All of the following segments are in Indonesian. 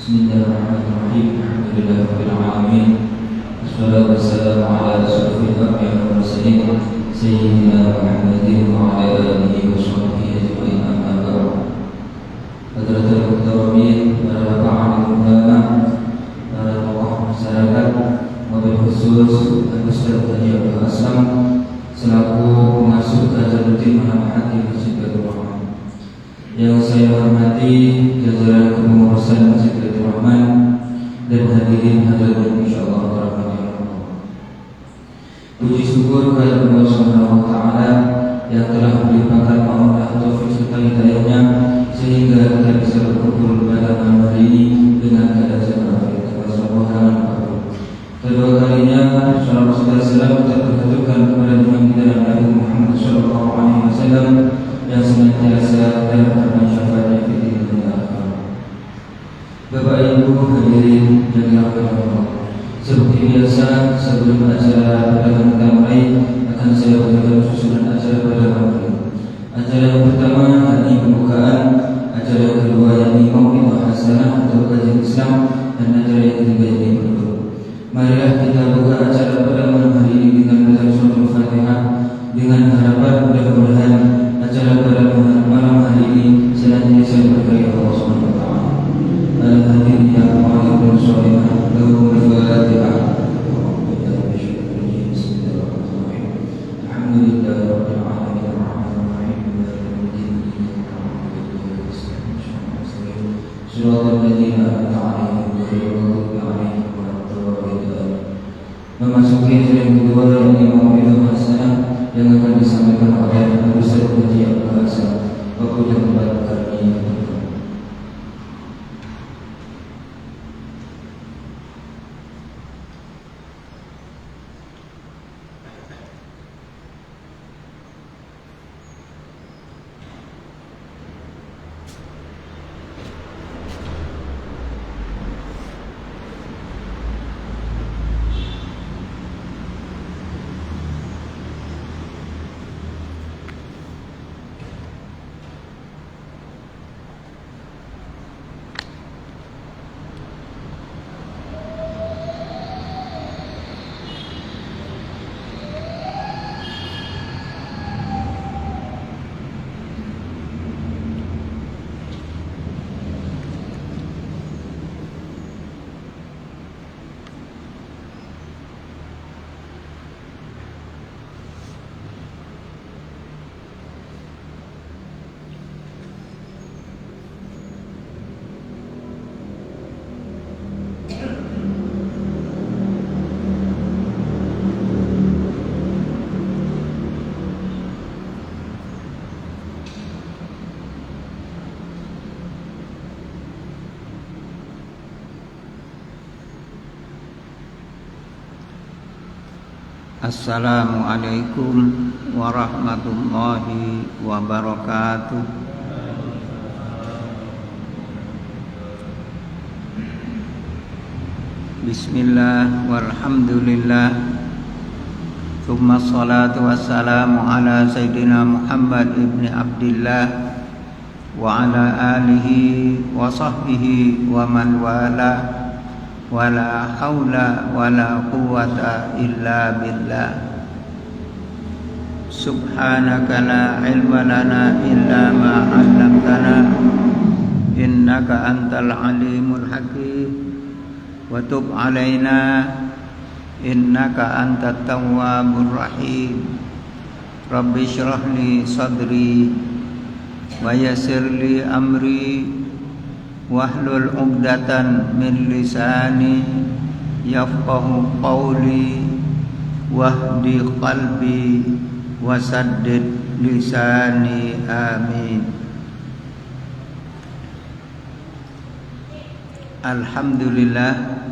Bismillahirrahmanirrahim. Alhamdulillahirabbil alamin. Wassalatu wassalamu ala asyrofil anbiya'i wal mursalin sayyidina Muhammadin wa ala alihi wa sahbihi ajma'in, amma ba'd. Hadratul muhtaramin, para bapak ulama, para tokoh masyarakat, wabil khusus Ustaz Haji Abdul Aslam selaku pengasuh Kazaluddin Muhammad di Masjid Baitur Rahman. Yang saya hormati jajaran kepengurusan Masjid Baitur Rahman dan hadirin hadirin insyaallah warahmatullahi. Puji syukur kepada Allah Subhanahu wa taala yang telah melimpahkan amanah taufik serta hidayahnya sehingga kita bisa berkumpul pada malam hari ini dengan keadaan sehat walafiat. Kedua kalinya salam kita berhadapkan kepada Imam kita Nabi Muhammad sallallahu alaihi wasallam yang senantiasa dan bersyafaat di dunia akhirat. Bapak Ibu hadirin yang dirahmati Allah, seperti biasa sebelum acara pada kita mulai akan saya berikan susunan acara pada malam ini. Acara yang pertama yakni pembukaan, acara yang kedua yakni mau'izah hasanah atau kajian Islam, dan acara yang ketiga yakni penutup. Marilah kita buka acara pada malam hari ini dengan membaca surah Al-Fatihah dengan harapan mudah-mudahan acara pada malam hari ini senantiasa diberkahi Allah Subhanahu wa taala. Al-hadirin ya ma'alaikum sholihah lahu al-Fatihah. Alhamdulillahirabbil alamin arrahmanirrahim maliki yaumiddin. Shiratal ladzina an'amta 'alaihim ghairil maghdubi 'alaihim waladdallin. Memasuki acara yang kedua yakni mau'izah hasanah yang akan disampaikan oleh Ustaz Haji Abdul Aslam. Waktu dan tempat kami. Assalamualaikum warahmatullahi wabarakatuh. Bismillah walhamdulillah, tsumma salatu wassalamu ala sayyidina Muhammad ibn Abdillah wa ala alihi wa sahbihi wa man wala. Wala haula wala quwwata illa billah. Subhanaka la ilma lana illa ma 'allamtana innaka antal alimul hakim wa tub 'alaina innaka antat tawwabur rahim. Rabbi shrah li sadri wa yassir li amri wahlul 'uqdatan min lisani yafqahu qawli wahdi qalbi wasaddid lisani, amin. Alhamdulillah,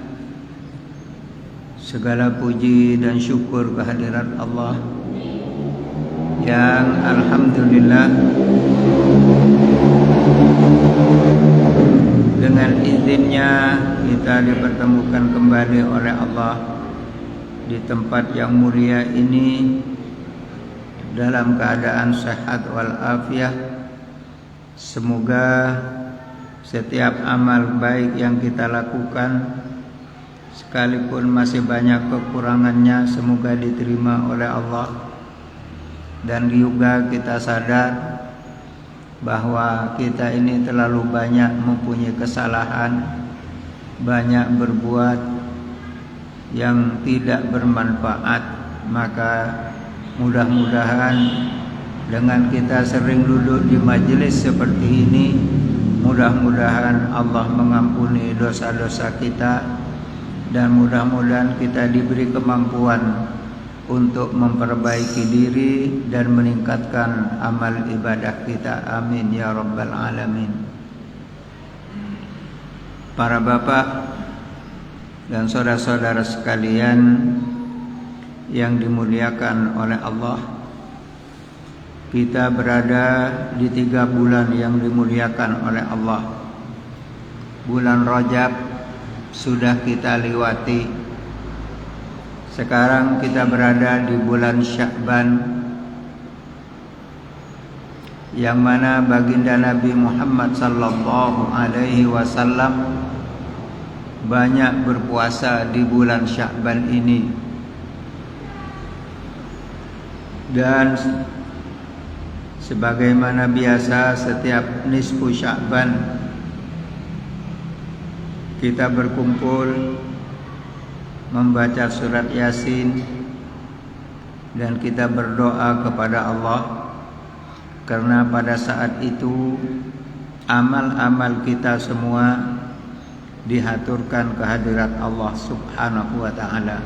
segala puji dan syukur kehadirat Allah yang alhamdulillah dengan izinnya kita dipertemukan kembali oleh Allah di tempat yang mulia ini dalam keadaan sehat walafiat. Semoga setiap amal baik yang kita lakukan, sekalipun masih banyak kekurangannya, semoga diterima oleh Allah. Dan juga kita sadar bahwa kita ini terlalu banyak mempunyai kesalahan, banyak berbuat yang tidak bermanfaat. Maka mudah-mudahan dengan kita sering duduk di majelis seperti ini, mudah-mudahan Allah mengampuni dosa-dosa kita, dan mudah-mudahan kita diberi kemampuan untuk memperbaiki diri dan meningkatkan amal ibadah kita. Amin ya rabbal alamin. Para bapak dan saudara-saudara sekalian yang dimuliakan oleh Allah, kita berada di 3 bulan yang dimuliakan oleh Allah. Bulan Rajab sudah kita lewati. Sekarang kita berada di bulan Sya'ban, yang mana baginda Nabi Muhammad sallallahu alaihi wasallam banyak berpuasa di bulan Sya'ban ini. Dan sebagaimana biasa setiap nisfu Sya'ban kita berkumpul membaca surat Yasin dan kita berdoa kepada Allah, karena pada saat itu amal-amal kita semua dihaturkan kehadirat Allah Subhanahu wa ta'ala.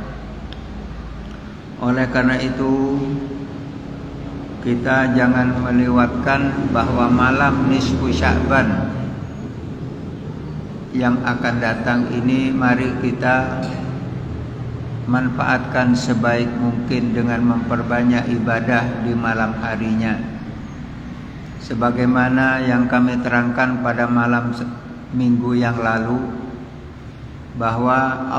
Oleh karena itu kita jangan melewatkan bahwa malam nisfu Sya'ban yang akan datang ini, mari kita manfaatkan sebaik mungkin dengan memperbanyak ibadah di malam harinya. Sebagaimana yang kami terangkan pada malam minggu yang lalu, bahwa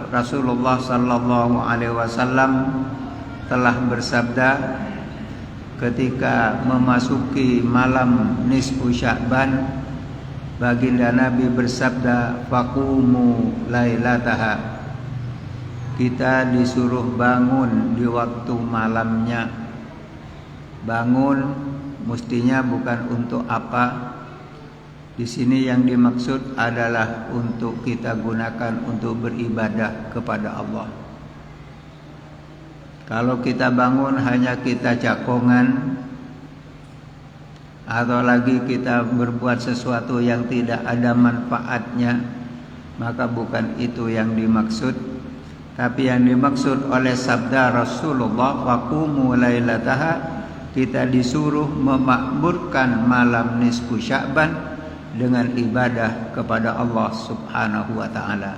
Rasulullah sallallahu alaihi wasallam telah bersabda ketika memasuki malam nisfu Sya'ban, baginda Nabi bersabda, "Faqumu lailataha." Kita disuruh bangun di waktu malamnya. Bangun mestinya bukan untuk apa. Di sini yang dimaksud adalah untuk kita gunakan untuk beribadah kepada Allah. Kalau kita bangun hanya kita cakongan, atau lagi kita berbuat sesuatu yang tidak ada manfaatnya, maka bukan itu yang dimaksud. Tapi yang dimaksud oleh sabda Rasulullah, waqumu lailataha, kita disuruh memakmurkan malam nisfu Sya'ban dengan ibadah kepada Allah Subhanahu wa ta'ala.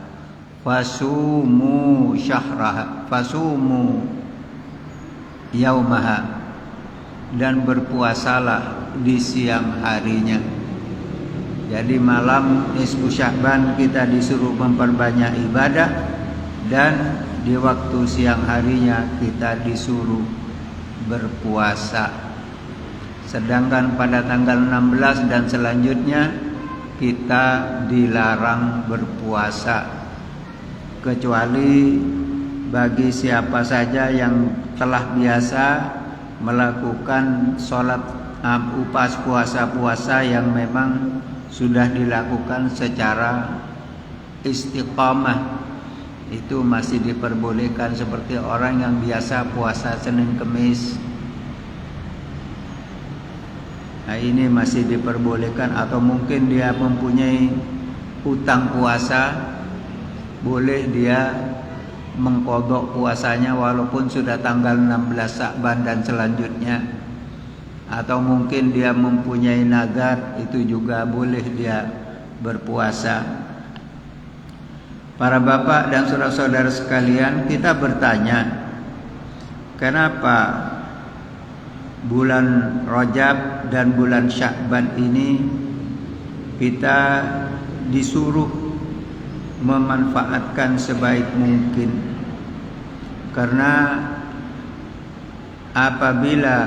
Fasumu syahraha, fasumu yaumaha, dan berpuasalah di siang harinya. Jadi malam nisfu Sya'ban kita disuruh memperbanyak ibadah, dan di waktu siang harinya kita disuruh berpuasa. Sedangkan pada tanggal 16 dan selanjutnya kita dilarang berpuasa, kecuali bagi siapa saja yang telah biasa melakukan sholat upas puasa-puasa yang memang sudah dilakukan secara istiqamah. Itu masih diperbolehkan, seperti orang yang biasa puasa Senin Kemis. Nah, ini masih diperbolehkan. Atau mungkin dia mempunyai hutang puasa, boleh dia mengqadha puasanya walaupun sudah tanggal 16 Sya'ban dan selanjutnya. Atau mungkin dia mempunyai nazar, itu juga boleh dia berpuasa. Para bapak dan saudara-saudara sekalian, kita bertanya, kenapa bulan Rajab dan bulan Sya'ban ini kita disuruh memanfaatkan sebaik mungkin? Karena apabila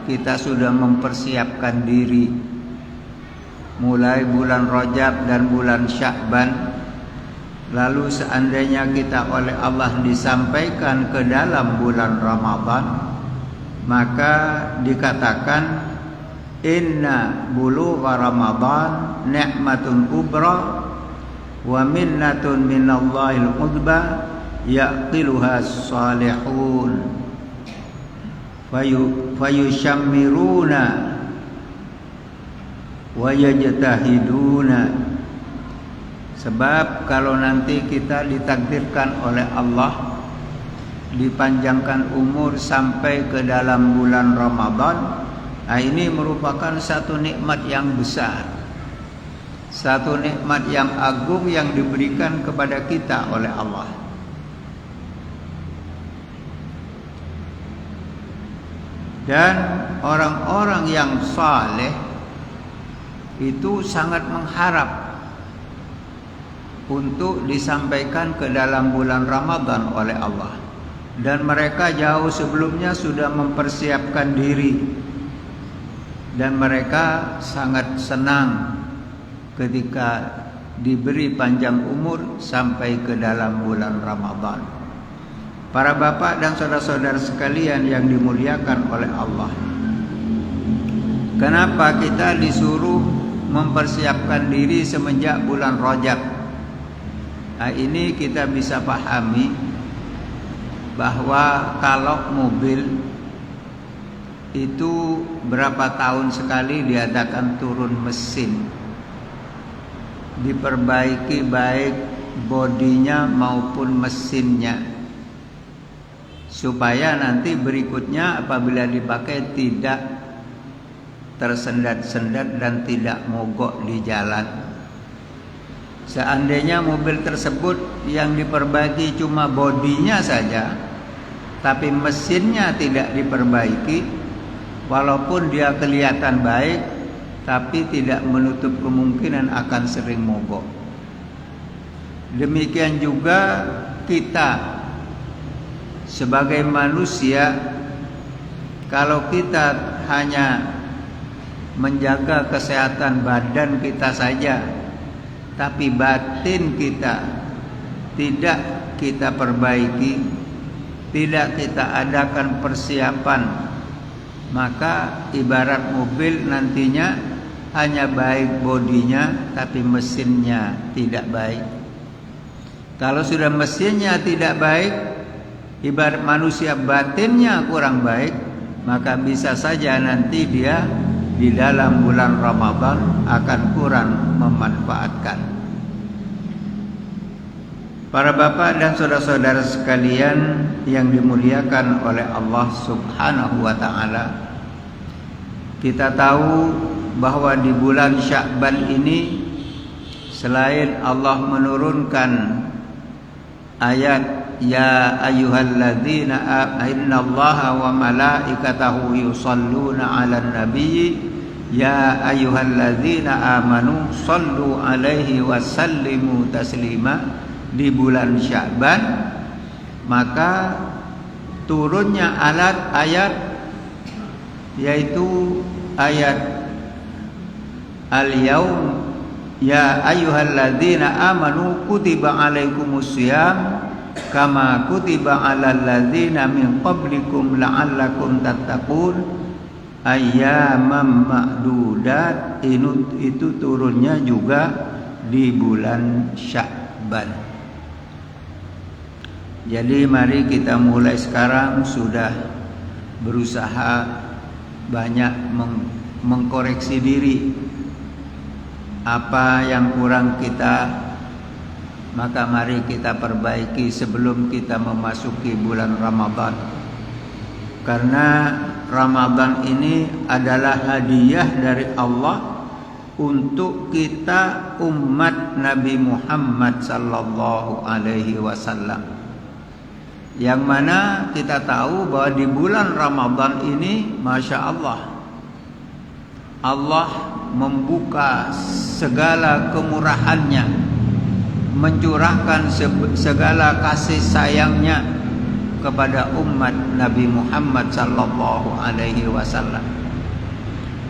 kita sudah mempersiapkan diri mulai bulan Rajab dan bulan Sya'ban, lalu seandainya kita oleh Allah disampaikan ke dalam bulan Ramadan, maka dikatakan inna bulugha Ramadan ni'matun kubra wa minnatun minallahil uzba yaqiluha salihun fayushammiruna wa yajtahiduna. Sebab kalau nanti kita ditakdirkan oleh Allah dipanjangkan umur sampai ke dalam bulan Ramadan, ini merupakan satu nikmat yang besar, satu nikmat yang agung yang diberikan kepada kita oleh Allah. Dan orang-orang yang saleh itu sangat mengharap untuk disampaikan ke dalam bulan Ramadan oleh Allah, dan mereka jauh sebelumnya sudah mempersiapkan diri, dan mereka sangat senang ketika diberi panjang umur sampai ke dalam bulan Ramadan. Para bapak dan saudara-saudara sekalian yang dimuliakan oleh Allah, kenapa kita disuruh mempersiapkan diri semenjak bulan Rajab? Ini kita bisa pahami bahwa kalau mobil itu berapa tahun sekali diadakan turun mesin, diperbaiki baik bodinya maupun mesinnya, supaya nanti berikutnya apabila dipakai tidak tersendat-sendat dan tidak mogok di jalan. Seandainya mobil tersebut yang diperbaiki cuma bodinya saja, tapi mesinnya tidak diperbaiki, walaupun dia kelihatan baik, tapi tidak menutup kemungkinan akan sering mogok. Demikian juga kita sebagai manusia, kalau kita hanya menjaga kesehatan badan kita saja, tapi batin kita tidak kita perbaiki, tidak kita adakan persiapan, maka ibarat mobil nantinya hanya baik bodinya tapi mesinnya tidak baik. Kalau sudah mesinnya tidak baik, ibarat manusia batinnya kurang baik, maka bisa saja nanti dia di dalam bulan Ramadan akan kurang memanfaatkan. Para bapak dan saudara-saudara sekalian yang dimuliakan oleh Allah Subhanahu wa ta'ala, kita tahu bahwa di bulan Sya'ban ini selain Allah menurunkan ayat ya ayyuhalladzina innallaha wa malaikatahu yusalluna 'alan nabiyyi ya ayyuhalladzina amanu sallu 'alaihi wa sallimu taslima, di bulan Sya'ban, maka turunnya ayat yaitu ayat al-yaum ya ayyuhalladzina amanu kutiba 'alaikumussyiyam kama kutiba 'alal ladzina min qablikum la'allakum tattaqun ayyaman ma'dudat. Itu turunnya juga di bulan Sya'ban. Jadi mari kita mulai sekarang sudah berusaha banyak mengkoreksi diri. Apa yang kurang kita, maka mari kita perbaiki sebelum kita memasuki bulan Ramadan. Karena Ramadan ini adalah hadiah dari Allah untuk kita umat Nabi Muhammad sallallahu alaihi wasallam. Yang mana kita tahu bahwa di bulan Ramadan ini, Masya Allah, Allah membuka segala kemurahannya, mencurahkan segala kasih sayangnya kepada umat Nabi Muhammad sallallahu alaihi wasallam.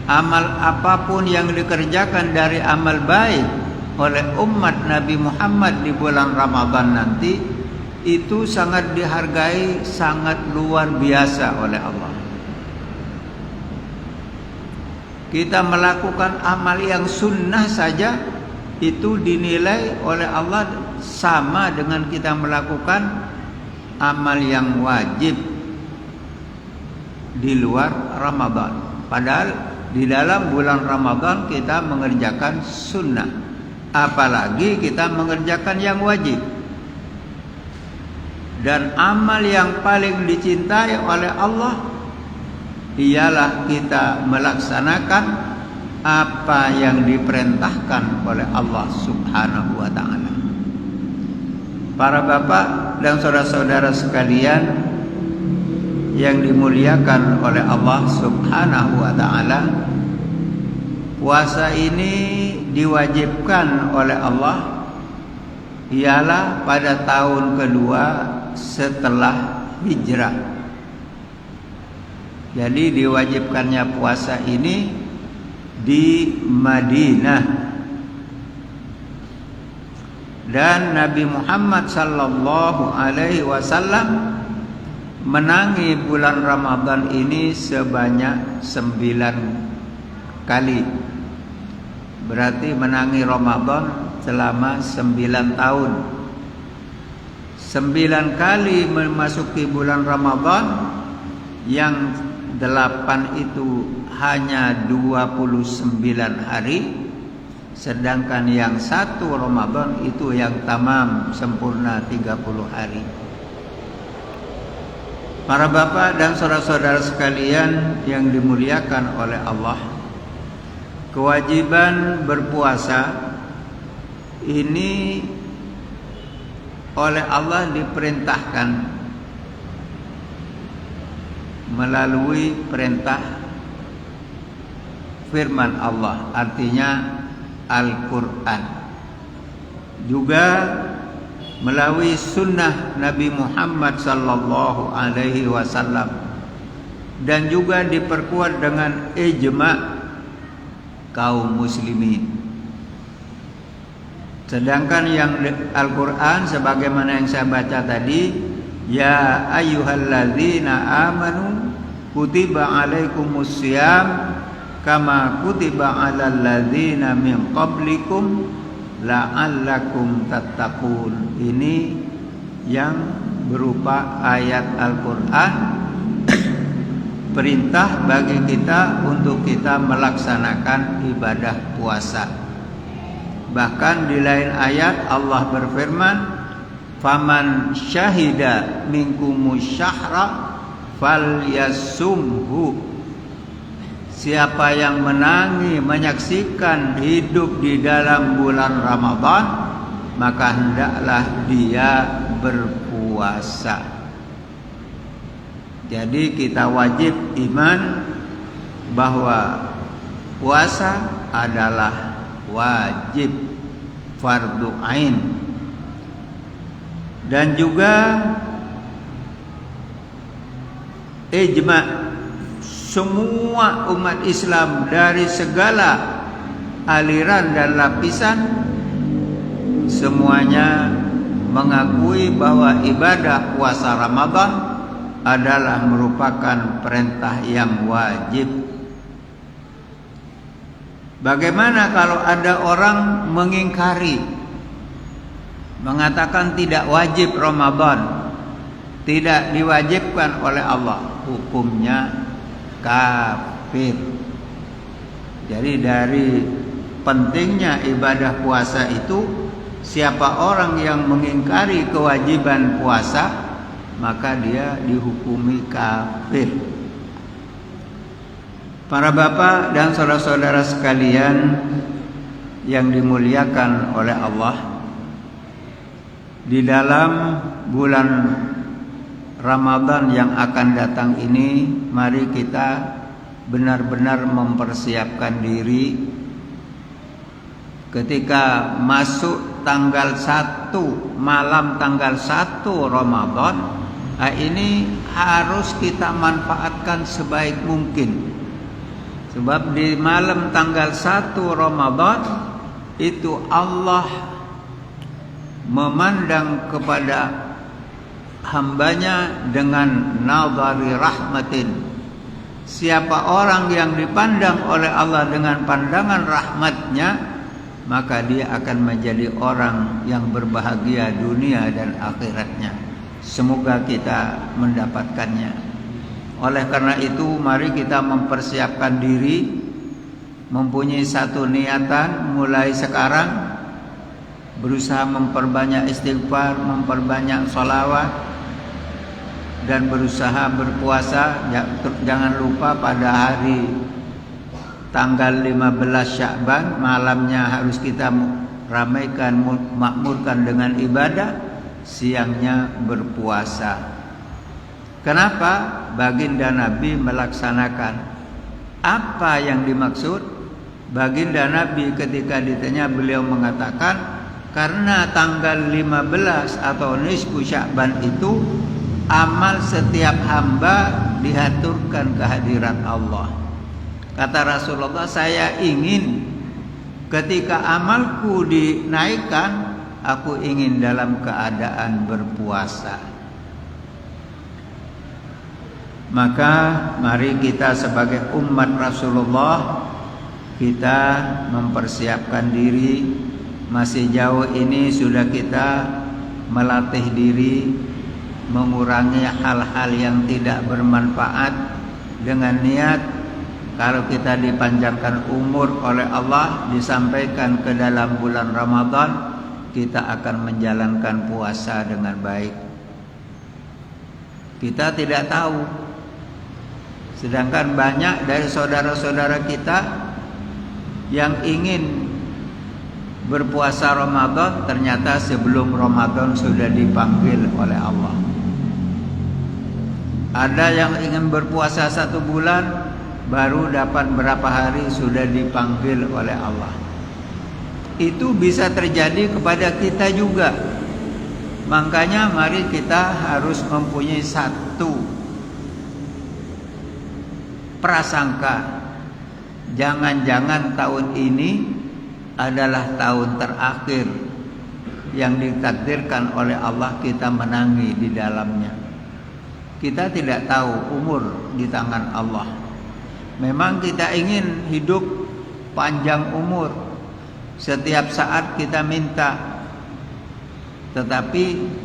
amal apapun yang dikerjakan dari amal baik oleh umat Nabi Muhammad di bulan Ramadan nanti, itu sangat dihargai, sangat luar biasa oleh Allah. Kita melakukan amal yang sunnah saja itu dinilai oleh Allah sama dengan kita melakukan amal yang wajib di luar Ramadan. Padahal di dalam bulan Ramadan kita mengerjakan sunnah, apalagi kita mengerjakan yang wajib. Dan amal yang paling dicintai oleh Allah ialah kita melaksanakan apa yang diperintahkan oleh Allah Subhanahu wa ta'ala. Para bapak dan saudara-saudara sekalian yang dimuliakan oleh Allah Subhanahu wa ta'ala, puasa ini diwajibkan oleh Allah ialah pada tahun kedua setelah hijrah. Jadi diwajibkannya puasa ini di Madinah, dan Nabi Muhammad sallallahu alaihi wasallam menangi bulan Ramadan ini sebanyak 9 kali. Berarti menangi Ramadan selama 9 tahun. 9 kali memasuki bulan Ramadan, yang 8 itu hanya 29 hari, sedangkan yang 1 Ramadan itu yang tamam sempurna 30 hari. Para bapak dan saudara-saudara sekalian yang dimuliakan oleh Allah, kewajiban berpuasa ini oleh Allah diperintahkan melalui perintah firman Allah, artinya Al-Quran, juga melalui sunnah Nabi Muhammad sallallahu alaihi wasallam, dan juga diperkuat dengan ijma' kaum muslimin. Sedangkan yang Al-Quran sebagaimana yang saya baca tadi, ya ayyuhalladzina amanu kutiba alaikumus syiyam kama kutiba alal ladzina min qablikum la'allakum tattaqun. Ini yang berupa ayat Al-Quran perintah bagi kita untuk kita melaksanakan ibadah puasa. Bahkan di lain ayat Allah berfirman, faman syahida minkumus syahra falyasumhu. Siapa yang menangi menyaksikan hidup di dalam bulan Ramadan, maka hendaklah dia berpuasa. Jadi kita wajib iman bahwa puasa adalah wajib, fardu ain. Dan juga ijma' semua umat Islam dari segala aliran dan lapisan, semuanya mengakui bahwa ibadah puasa Ramadan adalah merupakan perintah yang wajib. Bagaimana kalau ada orang mengingkari, mengatakan tidak wajib Ramadan, tidak diwajibkan oleh Allah, hukumnya kafir. Jadi dari pentingnya ibadah puasa itu, siapa orang yang mengingkari kewajiban puasa, maka dia dihukumi kafir. Para bapak dan saudara-saudara sekalian yang dimuliakan oleh Allah, di dalam bulan Ramadan yang akan datang ini, mari kita benar-benar mempersiapkan diri. Ketika masuk tanggal 1, malam tanggal 1 Ramadan, ini harus kita manfaatkan sebaik mungkin. Sebab di malam tanggal 1 Ramadan itu Allah memandang kepada hambanya dengan nadhari rahmatin. Siapa orang yang dipandang oleh Allah dengan pandangan rahmatnya, maka dia akan menjadi orang yang berbahagia dunia dan akhiratnya. Semoga kita mendapatkannya. Oleh karena itu, mari kita mempersiapkan diri, mempunyai satu niatan mulai sekarang, berusaha memperbanyak istighfar, memperbanyak sholawat, dan berusaha berpuasa. Jangan lupa pada hari tanggal 15 Sya'ban malamnya harus kita ramaikan, makmurkan dengan ibadah, siangnya berpuasa. Kenapa? Baginda Nabi melaksanakan apa yang dimaksud. Baginda Nabi ketika ditanya, beliau mengatakan, karena tanggal 15 atau nisfu Sya'ban itu amal setiap hamba dihaturkan kehadirat Allah. Kata Rasulullah, saya ingin ketika amalku dinaikkan, aku ingin dalam keadaan berpuasa. Maka mari kita sebagai umat Rasulullah, kita mempersiapkan diri. Masih jauh ini sudah kita melatih diri, mengurangi hal-hal yang tidak bermanfaat, dengan niat kalau kita dipanjangkan umur oleh Allah, disampaikan ke dalam bulan Ramadan, kita akan menjalankan puasa dengan baik. Kita tidak tahu. Sedangkan banyak dari saudara-saudara kita yang ingin berpuasa Ramadan, ternyata sebelum Ramadan sudah dipanggil oleh Allah. Ada yang ingin berpuasa 1 bulan, baru dapat berapa hari sudah dipanggil oleh Allah. Itu bisa terjadi kepada kita juga. Makanya mari kita harus mempunyai satu prasangka, jangan-jangan tahun ini adalah tahun terakhir yang ditakdirkan oleh Allah kita menangi di dalamnya. Kita tidak tahu umur di tangan Allah. Memang kita ingin hidup panjang umur, setiap saat kita minta, tetapi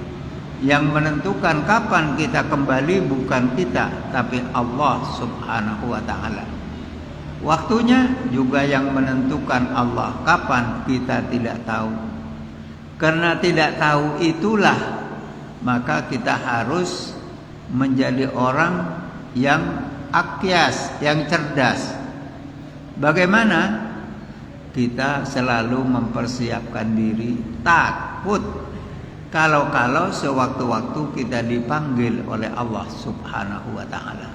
yang menentukan kapan kita kembali bukan kita, tapi Allah Subhanahu wa ta'ala. Waktunya juga yang menentukan Allah, kapan kita tidak tahu. Karena tidak tahu itulah, maka kita harus menjadi orang yang akyas, yang cerdas. Bagaimana? Kita selalu mempersiapkan diri, takut kalau sewaktu-waktu kita dipanggil oleh Allah Subhanahu wa ta'ala.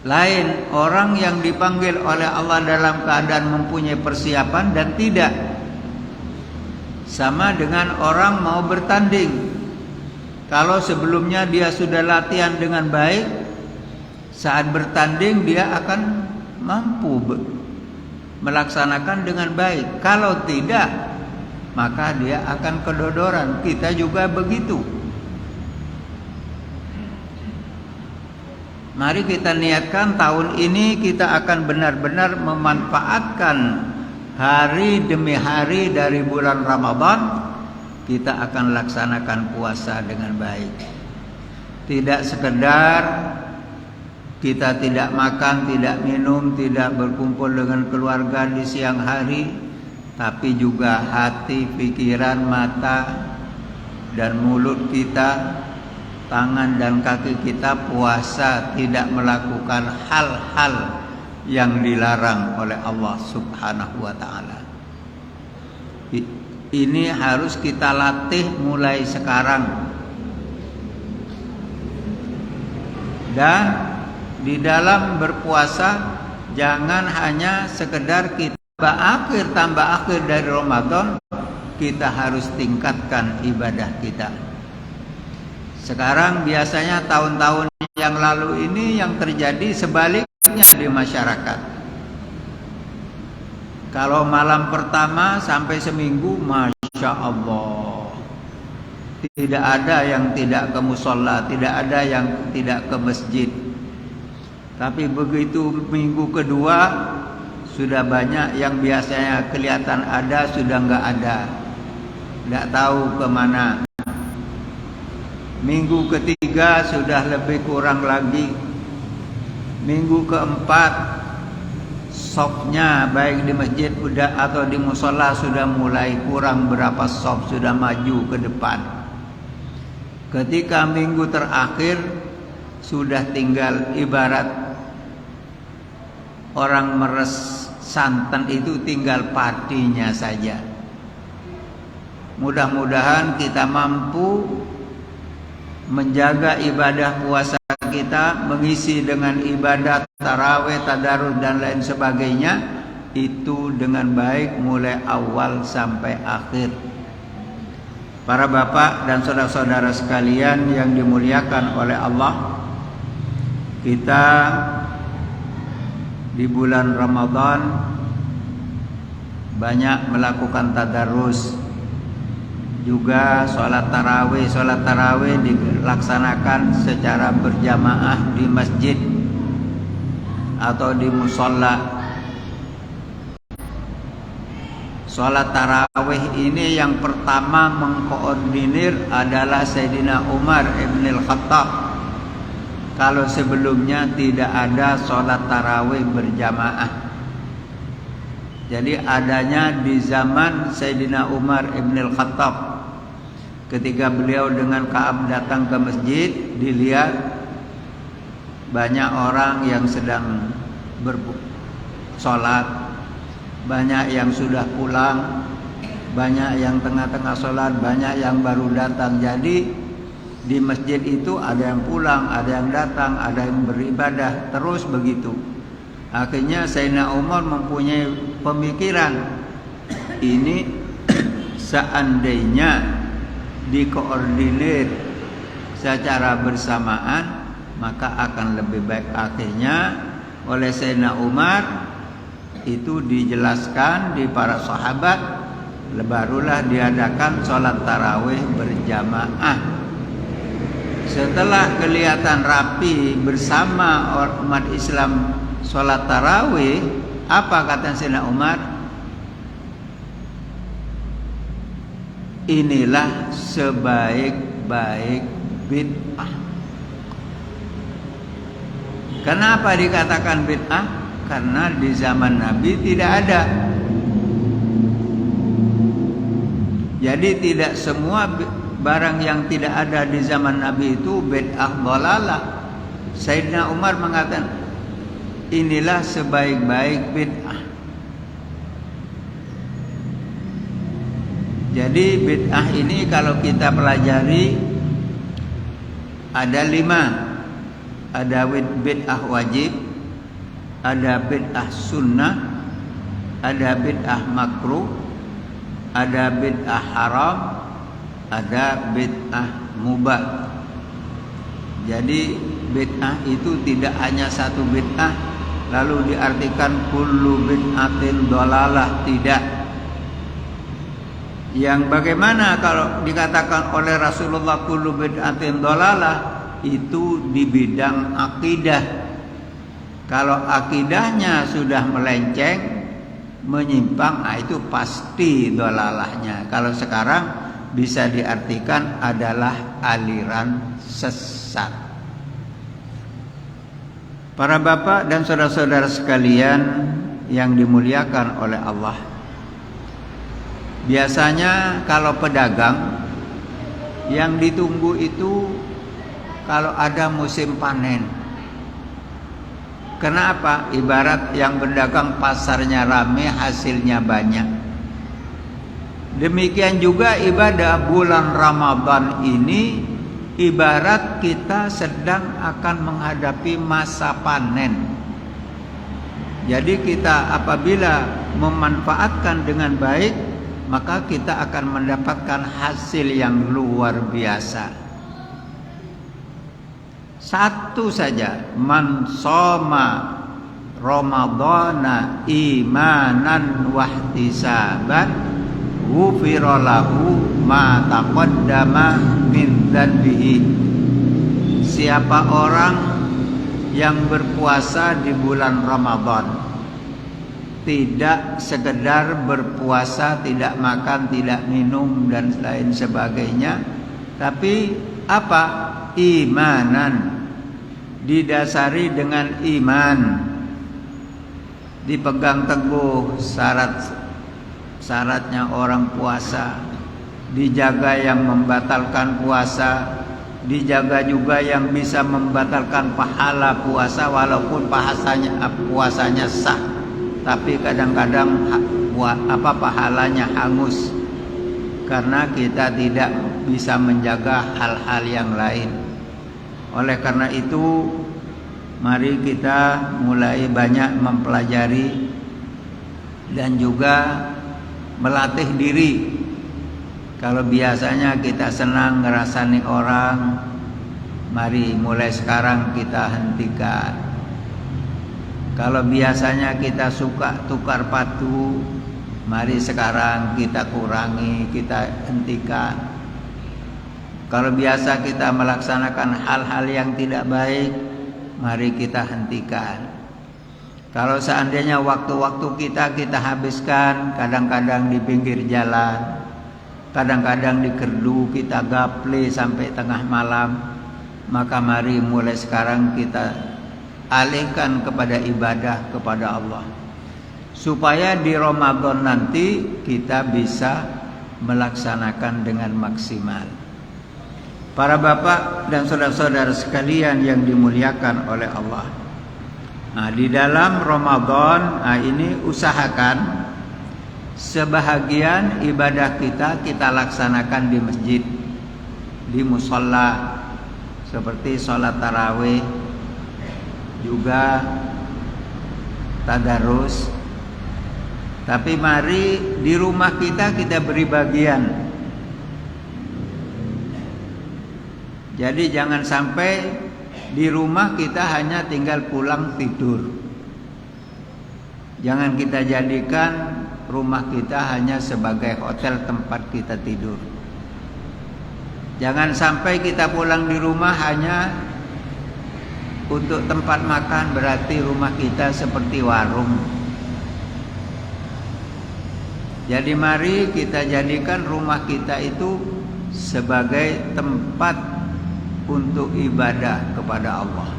Lain orang yang dipanggil oleh Allah dalam keadaan mempunyai persiapan dan tidak. Sama dengan orang mau bertanding. Kalau sebelumnya dia sudah latihan dengan baik, saat bertanding dia akan mampu melaksanakan dengan baik. Kalau tidak, maka dia akan kedodoran. Kita juga begitu. Mari kita niatkan tahun ini kita akan benar-benar memanfaatkan hari demi hari dari bulan Ramadan. Kita akan laksanakan puasa dengan baik. Tidak sekedar kita tidak makan, tidak minum, tidak berkumpul dengan keluarga di siang hari, tapi juga hati, pikiran, mata, dan mulut kita, tangan dan kaki kita puasa, tidak melakukan hal-hal yang dilarang oleh Allah Subhanahu wa ta'ala. Ini harus kita latih mulai sekarang. Dan di dalam berpuasa jangan hanya sekedar kita tambah akhir dari Ramadan, kita harus tingkatkan ibadah kita. Sekarang biasanya tahun-tahun yang lalu ini yang terjadi sebalik, baiknya di masyarakat. Kalau malam pertama sampai seminggu, Masya Allah, tidak ada yang tidak ke musola, tidak ada yang tidak ke masjid. Tapi begitu minggu kedua, sudah banyak yang biasanya kelihatan ada, sudah nggak ada, tidak tahu kemana. Minggu ketiga sudah lebih kurang lagi. Minggu keempat, sofnya baik di masjid atau di musola sudah mulai kurang berapa sof, sudah maju ke depan. Ketika minggu terakhir, sudah tinggal ibarat orang meres santan itu tinggal patinya saja. Mudah-mudahan kita mampu menjaga ibadah puasa kita, mengisi dengan ibadah tarawih, tadarus dan lain sebagainya itu dengan baik mulai awal sampai akhir. Para bapak dan saudara-saudara sekalian yang dimuliakan oleh Allah, kita di bulan Ramadan banyak melakukan tadarus, juga sholat tarawih. Sholat tarawih dilaksanakan secara berjamaah di masjid atau di musola. Sholat tarawih ini yang pertama mengkoordinir adalah Sayyidina Umar ibn al-Khattab. Kalau sebelumnya tidak ada sholat tarawih berjamaah. Jadi adanya di zaman Sayyidina Umar ibn al-Khattab. Ketika beliau dengan Ka'ab datang ke masjid, dilihat banyak orang yang sedang bersolat, banyak yang sudah pulang, banyak yang tengah-tengah sholat, banyak yang baru datang. Jadi di masjid itu ada yang pulang, ada yang datang, ada yang beribadah, terus begitu. Akhirnya Sayyidina Umar mempunyai pemikiran, ini seandainya dikoordinir secara bersamaan maka akan lebih baik. Akhirnya oleh Sayyidina Umar itu dijelaskan di para sahabat, barulah diadakan sholat tarawih berjamaah. Setelah kelihatan rapi bersama umat Islam sholat tarawih, apa kata Sayyidina Umar? Inilah sebaik-baik bid'ah. Kenapa dikatakan bid'ah? Karena di zaman Nabi tidak ada. Jadi tidak semua barang yang tidak ada di zaman Nabi itu bid'ah dhalalah. Sayyidina Umar mengatakan inilah sebaik-baik bid'ah. Jadi bid'ah ini kalau kita pelajari ada 5. Ada bid'ah wajib, ada bid'ah sunnah, ada bid'ah makruh, ada bid'ah haram, ada bid'ah mubah. Jadi bid'ah itu tidak hanya satu bid'ah lalu diartikan kullu bid'atin dhalalah, tidak. Yang bagaimana kalau dikatakan oleh Rasulullah kullu bid'atin dhalalah, itu di bidang akidah. Kalau akidahnya sudah melenceng, menyimpang, itu pasti dolalahnya. Kalau sekarang bisa diartikan adalah aliran sesat. Para bapak dan saudara-saudara sekalian yang dimuliakan oleh Allah, biasanya kalau pedagang yang ditunggu itu kalau ada musim panen. Kenapa? Ibarat yang berdagang pasarnya ramai, hasilnya banyak. Demikian juga ibadah bulan Ramadan ini ibarat kita sedang akan menghadapi masa panen. Jadi kita apabila memanfaatkan dengan baik, maka kita akan mendapatkan hasil yang luar biasa. Satu saja, man shoma Ramadhana imanan wahtisaban ghufira lahu ma taqaddama min dzanbihi. Siapa orang yang berpuasa di bulan Ramadan, tidak sekedar berpuasa, tidak makan, tidak minum dan lain sebagainya, tapi apa? Imanan, didasari dengan iman, dipegang teguh syaratnya orang puasa, dijaga yang membatalkan puasa, dijaga juga yang bisa membatalkan pahala puasa, walaupun puasanya sah, tapi kadang-kadang pahalanya hangus karena kita tidak bisa menjaga hal-hal yang lain. Oleh karena itu, mari kita mulai banyak mempelajari dan juga melatih diri. Kalau biasanya kita senang ngerasani orang, mari mulai sekarang kita hentikan. Kalau biasanya kita suka tukar patu, mari sekarang kita kurangi, kita hentikan. Kalau biasa kita melaksanakan hal-hal yang tidak baik, mari kita hentikan. Kalau seandainya waktu-waktu kita habiskan kadang-kadang di pinggir jalan, kadang-kadang di kerdu, kita gaple sampai tengah malam, maka mari mulai sekarang kita alihkan kepada ibadah kepada Allah, supaya di Ramadan nanti kita bisa melaksanakan dengan maksimal. Para bapak dan saudara-saudara sekalian yang dimuliakan oleh Allah, di dalam Ramadan ini usahakan sebahagian ibadah kita laksanakan di masjid, di musholla, seperti sholat tarawih, juga tadarus. Tapi mari di rumah kita beri bagian. Jadi jangan sampai di rumah kita hanya tinggal pulang tidur. Jangan kita jadikan rumah kita hanya sebagai hotel tempat kita tidur. Jangan sampai kita pulang di rumah hanya untuk tempat makan, berarti rumah kita seperti warung. Jadi mari kita jadikan rumah kita itu sebagai tempat untuk ibadah kepada Allah.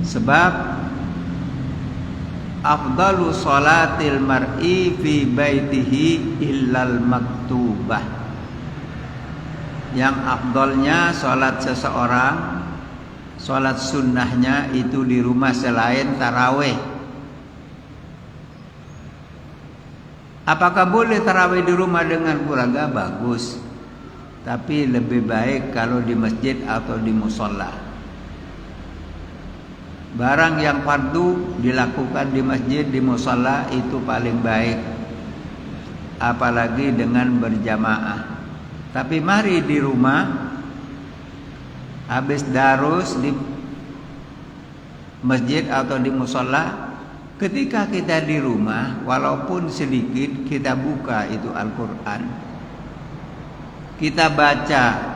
Sebab afdalu salatil mar'i fi baitihi illal maktubah. Yang afdalnya salat seseorang, salat sunnahnya itu di rumah selain tarawih. Apakah boleh tarawih di rumah dengan keluarga? Bagus. Tapi lebih baik kalau di masjid atau di musholla. Barang yang fardu dilakukan di masjid, di musholla itu paling baik, apalagi dengan berjamaah. Tapi mari di rumah, habis darus di masjid atau di musholla, ketika kita di rumah, walaupun sedikit, kita buka itu Al-Quran, kita baca.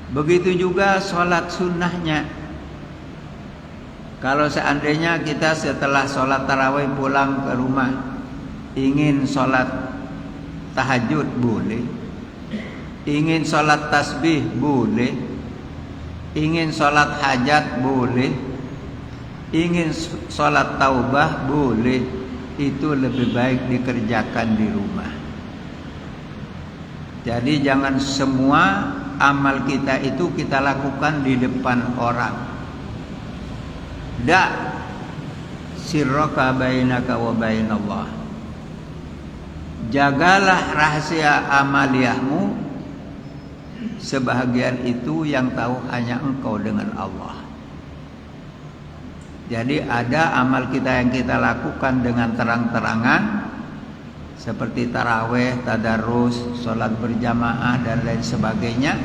Begitu juga sholat sunnahnya. Kalau seandainya kita setelah sholat tarawih pulang ke rumah, ingin sholat tahajud boleh, ingin sholat tasbih boleh, ingin sholat hajat boleh, ingin sholat taubah boleh. Itu lebih baik dikerjakan di rumah. Jadi jangan semua amal kita itu kita lakukan di depan orang. Da sirraka bainaka wa bainallah. Jagalah rahasia amaliyahmu, sebahagian itu yang tahu hanya engkau dengan Allah. Jadi ada amal kita yang kita lakukan dengan terang-terangan, seperti tarawih, tadarus, sholat berjamaah dan lain sebagainya.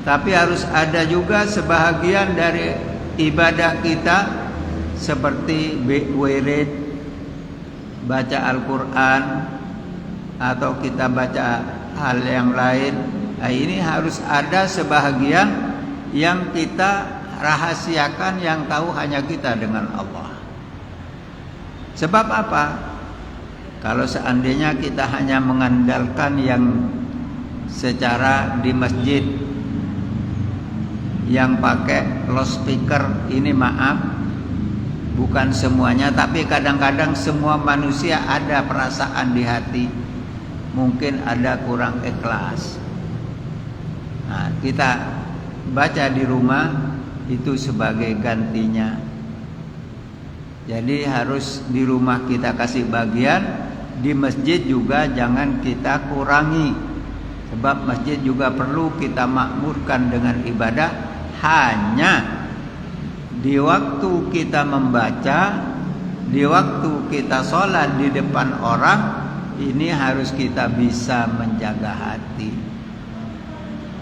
Tapi harus ada juga sebahagian dari ibadah kita seperti wirid, baca Al-Quran, atau kita baca hal yang lain. Nah, ini harus ada sebahagian yang kita rahasiakan, yang tahu hanya kita dengan Allah. Sebab apa? Kalau seandainya kita hanya mengandalkan yang secara di masjid, yang pakai loudspeaker, ini maaf, bukan semuanya, tapi kadang-kadang semua manusia ada perasaan di hati, mungkin ada kurang ikhlas. Nah, kita baca di rumah itu sebagai gantinya. Jadi harus di rumah kita kasih bagian, di masjid juga jangan kita kurangi. Sebab masjid juga perlu kita makmurkan dengan ibadah. Hanya di waktu kita membaca, di waktu kita sholat di depan orang, ini harus kita bisa menjaga hati.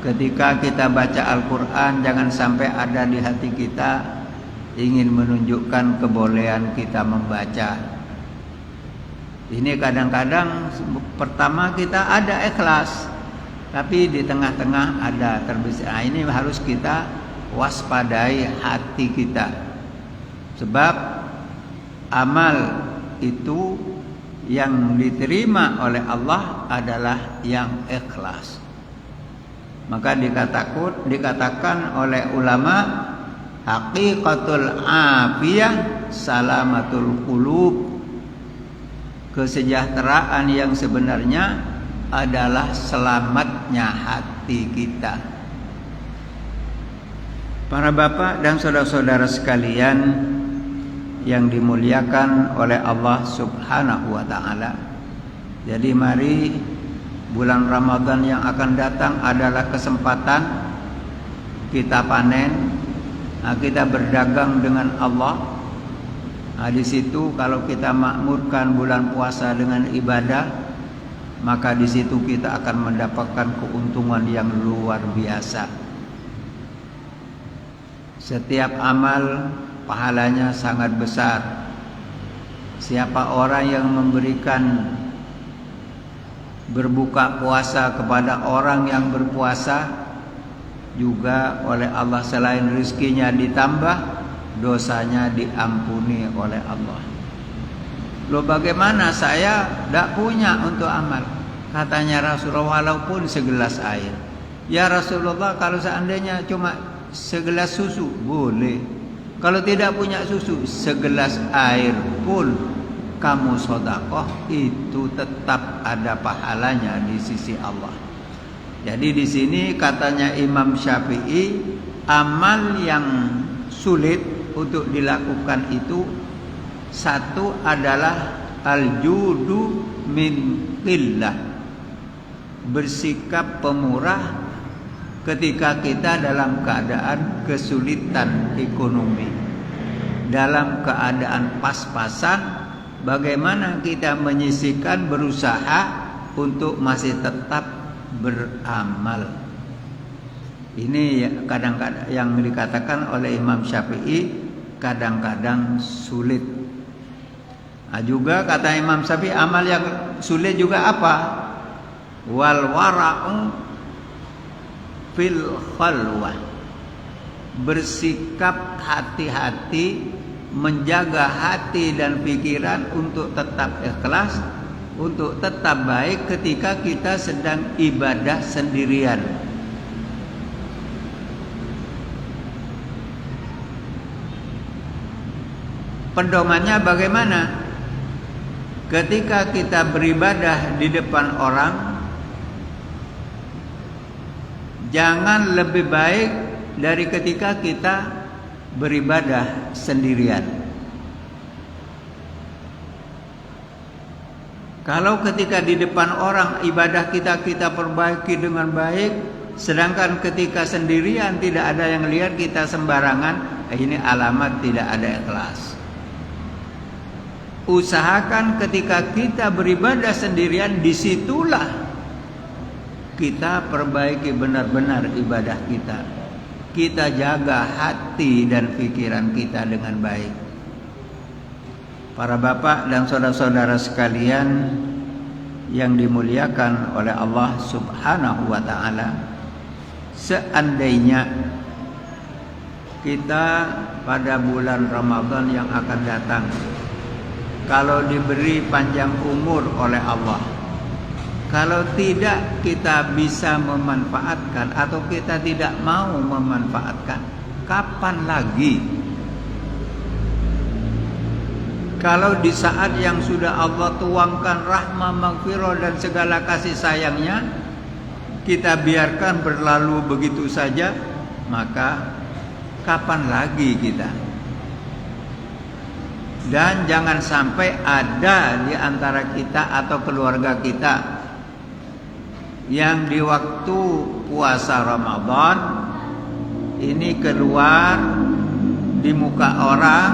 Ketika kita baca Al-Quran, jangan sampai ada di hati kita ingin menunjukkan kebolehan kita membaca. Ini kadang-kadang pertama kita ada ikhlas, tapi di tengah-tengah ada terbesit. Nah, ini harus kita waspadai hati kita. Sebab amal itu yang diterima oleh Allah adalah yang ikhlas. Maka dikatakan oleh ulama, haqiqatul afiyah salamatul qulub. Kesejahteraan yang sebenarnya adalah selamatnya hati kita. Para bapak dan saudara-saudara sekalian yang dimuliakan oleh Allah Subhanahu wa ta'ala. Jadi mari, bulan Ramadan yang akan datang adalah kesempatan kita panen. Nah, kita berdagang dengan Allah. Nah, di situ kalau kita makmurkan bulan puasa dengan ibadah, maka di situ kita akan mendapatkan keuntungan yang luar biasa. Setiap amal pahalanya sangat besar. Siapa orang yang memberikan berbuka puasa kepada orang yang berpuasa, juga oleh Allah selain rezekinya ditambah, dosanya diampuni oleh Allah. Loh, bagaimana saya tidak punya untuk amal? Katanya Rasulullah, walaupun segelas air. Ya Rasulullah, kalau seandainya cuma segelas susu boleh. Kalau tidak punya susu, segelas air pun kamu sedekah, itu tetap ada pahalanya di sisi Allah. Jadi di sini katanya Imam Syafi'i, amal yang sulit untuk dilakukan itu, satu adalah al-judu min qillah, bersikap pemurah ketika kita dalam keadaan kesulitan ekonomi, dalam keadaan pas-pasan, bagaimana kita menyisihkan, berusaha untuk masih tetap beramal. Ini kadang-kadang yang dikatakan oleh Imam Syafi'i, kadang-kadang sulit. Nah, juga kata Imam Syafi'i, amal yang sulit juga apa? Wal wara'u fil khalwah, bersikap hati-hati, menjaga hati dan pikiran untuk tetap ikhlas, untuk tetap baik ketika kita sedang ibadah sendirian. Pedomannya bagaimana? Ketika kita beribadah di depan orang, jangan lebih baik dari ketika kita beribadah sendirian. Kalau ketika di depan orang ibadah kita perbaiki dengan baik, sedangkan ketika sendirian tidak ada yang lihat, kita sembarangan, ini alamat tidak ada ikhlas. Usahakan ketika kita beribadah sendirian, disitulah kita perbaiki benar-benar ibadah kita. Kita jaga hati dan pikiran kita dengan baik. Para bapak dan saudara-saudara sekalian yang dimuliakan oleh Allah Subhanahu wa ta'ala, seandainya kita pada bulan Ramadan yang akan datang, kalau diberi panjang umur oleh Allah, kalau tidak kita bisa memanfaatkan atau kita tidak mau memanfaatkan, kapan lagi? Kalau di saat yang sudah Allah tuangkan rahmah, maghfirah dan segala kasih sayangnya, kita biarkan berlalu begitu saja, maka kapan lagi kita? Dan jangan sampai ada di antara kita atau keluarga kita yang di waktu puasa Ramadan ini keluar di muka orang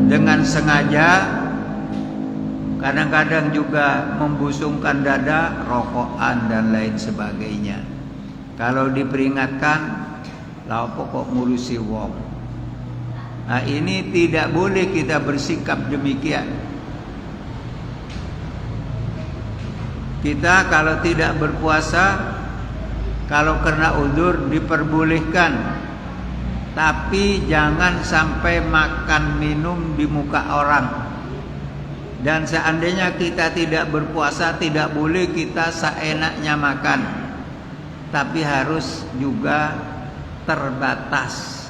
dengan sengaja, kadang-kadang juga membusungkan dada, rokokan dan lain sebagainya. Kalau diperingatkan, lah pokok ngurusi wong. Nah, ini tidak boleh kita bersikap demikian. Kita kalau tidak berpuasa, kalau kena udzur diperbolehkan, tapi jangan sampai makan minum di muka orang. Dan seandainya kita tidak berpuasa, tidak boleh kita seenaknya makan, tapi harus juga terbatas.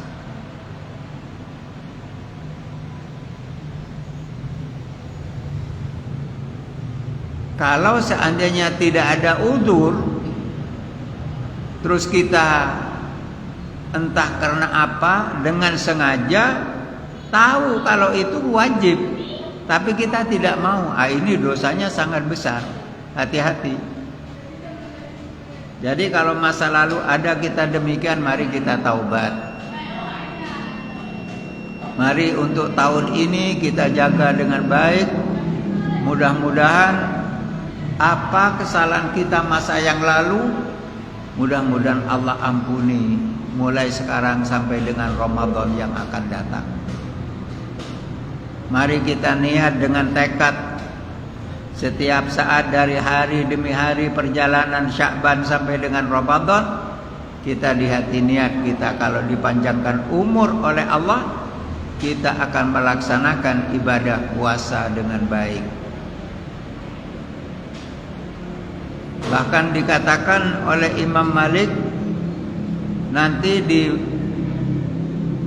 Kalau seandainya tidak ada udzur, terus kita entah karena apa dengan sengaja tahu kalau itu wajib, tapi kita tidak mau, ini dosanya sangat besar. Hati-hati. Jadi kalau masa lalu ada kita demikian, mari kita taubat. Mari untuk tahun ini kita jaga dengan baik. Mudah-mudahan apa kesalahan kita masa yang lalu, mudah-mudahan Allah ampuni mulai sekarang sampai dengan Ramadan yang akan datang. Mari kita niat dengan tekad setiap saat dari hari demi hari perjalanan Sya'ban sampai dengan Ramadan, kita di hati niat kita kalau dipanjangkan umur oleh Allah, kita akan melaksanakan ibadah puasa dengan baik. Bahkan dikatakan oleh Imam Malik, nanti di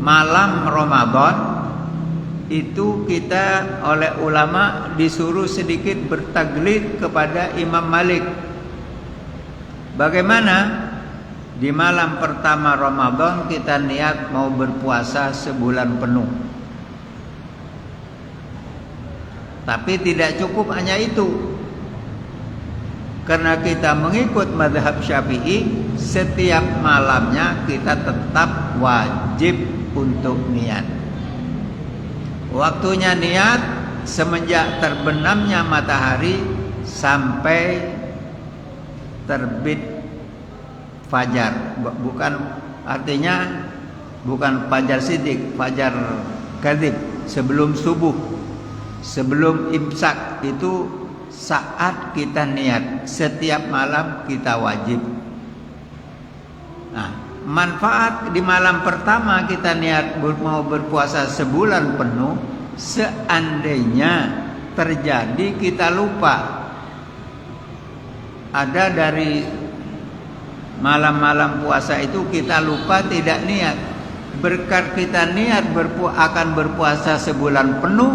malam Ramadan itu kita oleh ulama disuruh sedikit bertaglid kepada Imam Malik. Bagaimana? Di malam pertama Ramadan kita niat mau berpuasa sebulan penuh. Tapi tidak cukup hanya itu. Karena kita mengikut mazhab Syafi'i, setiap malamnya kita tetap wajib untuk niat. Waktunya niat semenjak terbenamnya matahari sampai terbit fajar. Bukan artinya bukan fajar sidik, fajar kadzib, sebelum subuh, sebelum imsak itu saat kita niat. Setiap malam kita wajib. Nah, manfaat di malam pertama kita niat mau berpuasa sebulan penuh, seandainya terjadi kita lupa, ada dari malam-malam puasa itu kita lupa tidak niat, berkat kita niat akan berpuasa sebulan penuh,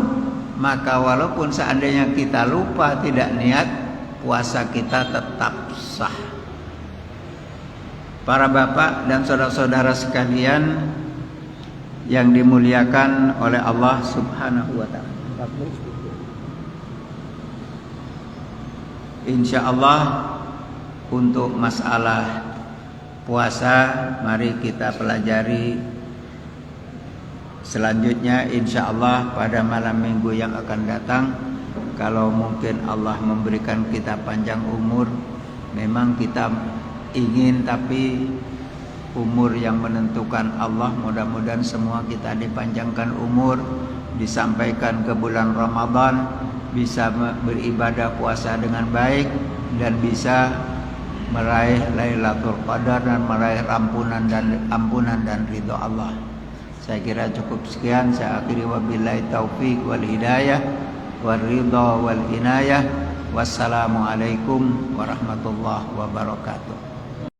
maka walaupun seandainya kita lupa tidak niat, puasa kita tetap sah. Para bapak dan saudara-saudara sekalian yang dimuliakan oleh Allah Subhanahu wa ta'ala, insyaallah untuk masalah puasa mari kita pelajari selanjutnya insyaallah pada malam minggu yang akan datang. Kalau mungkin Allah memberikan kita panjang umur, Memang kita ingin, tapi umur yang menentukan Allah. Mudah-mudahan semua kita dipanjangkan umur, disampaikan ke bulan Ramadan, bisa beribadah puasa dengan baik, dan bisa meraih Lailatul Qadar dan meraih ampunan dan ridho Allah. Saya kira cukup sekian. Saya akhiri wabillahi taufik wal hidayah wal ridha wal inayah. Wassalamualaikum warahmatullahi wabarakatuh.